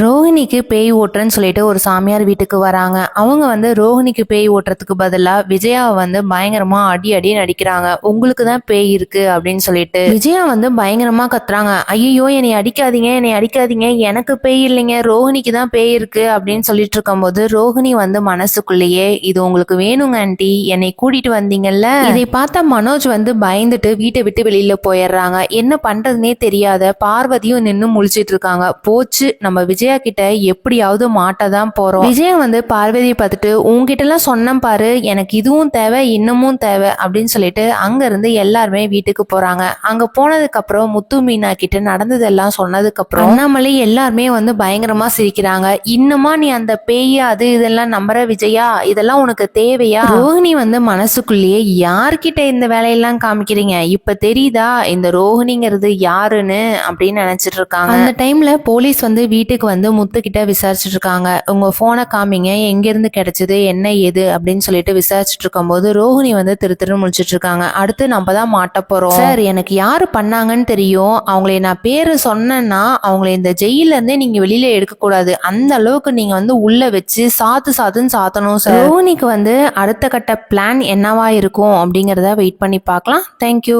ரோஹிணிக்கு பேய் ஓட்டுறன்னு சொல்லிட்டு ஒரு சாமியார் வீட்டுக்கு வராங்க. அவங்க வந்து ரோஹிணிக்கு பேய் ஓட்டுறதுக்கு பதிலா விஜயாவை வந்து பயங்கரமா அடி அடி நடிக்கிறாங்க. உங்களுக்கு தான் பேய் இருக்கு அப்படின்னு சொல்லிட்டு விஜயா வந்து பயங்கரமா கத்துறாங்க. ஐயோ என்னை அடிக்காதீங்க, என்னை அடிக்காதீங்க, எனக்கு பேய் இல்லைங்க, ரோஹிணிக்கு தான் பேய் இருக்கு அப்படின்னு சொல்லிட்டு இருக்கும்போது ரோஹிணி வந்து மனசுக்குள்ளேயே இது உங்களுக்கு வேணுங்க ஆண்டி, என்னை கூட்டிட்டு வந்தீங்கல்ல. இதை பார்த்த மனோஜ் வந்து பயந்துட்டு வீட்டை விட்டு வெளியில போயிடுறாங்க. என்ன பண்றதுனே தெரியாத பார்வதியும் நின்று முழிச்சிட்டு இருக்காங்க. போச்சு, நம்ம விஜயா கிட்ட எப்படியாவது மாட்டதான் போறோம். விஜயா வந்து பார்வதியை பார்த்துட்டு உங்ககிட்ட எல்லாம் சொன்ன பாரு, எனக்கு இதுவும் தேவை இன்னமும் தேவை அப்படின்னு சொல்லிட்டு அங்க இருந்து எல்லாருமே வீட்டுக்கு போறாங்க. அங்க போனதுக்கு அப்புறம் முத்து மீனா கிட்ட நடந்ததெல்லாம் சொன்னதுக்கு அப்புறம் அண்ணாமலை எல்லாருமே வந்து பயங்கரமா சிரிக்கிறாங்க. இன்னுமா நீ அந்த பேய் அது இதெல்லாம் நம்புற விஜயா, இதெல்லாம் உனக்கு தேவையா? ரோஹிணி வந்து மனசுக்குள்ளேயே யார்கிட்ட இந்த வேலையெல்லாம் காமிக்கிறீங்க, இப்ப தெரியுதா இந்த ரோஹிணிங்கிறது யாருன்னு அப்படின்னு நினைச்சிட்டு இருக்காங்க. அந்த டைம்ல போலீஸ் வந்து வீட்டுக்கு வந்து முத்துக்கிட்ட விசாரிச்சுட்டு இருக்காங்க. உங்க போனை காமிங்க, எங்க இருந்து கிடைச்சது என்ன ஏது அப்படின்னு சொல்லிட்டு விசாரிச்சுட்டு இருக்கும் போது ரோஹிணி வந்து திரு முடிச்சிட்டு இருக்காங்க. அடுத்து நம்ம தான் மாட்ட போறோம் சார், எனக்கு யாரு பண்ணாங்கன்னு தெரியும், அவங்களை நான் பேரு சொன்னேன்னா அவங்களை இந்த ஜெயில இருந்தே நீங்க வெளியில எடுக்க கூடாது, அந்த அளவுக்கு நீங்க வந்து உள்ள வச்சு சாத்துன்னு சாத்தணும் சார். ரோஹிணிக்கு வந்து அடுத்த கட்ட பிளான் என்னவா இருக்கும் அப்படிங்கறத வெயிட் பண்ணி பார்க்கலாம். தேங்க்யூ.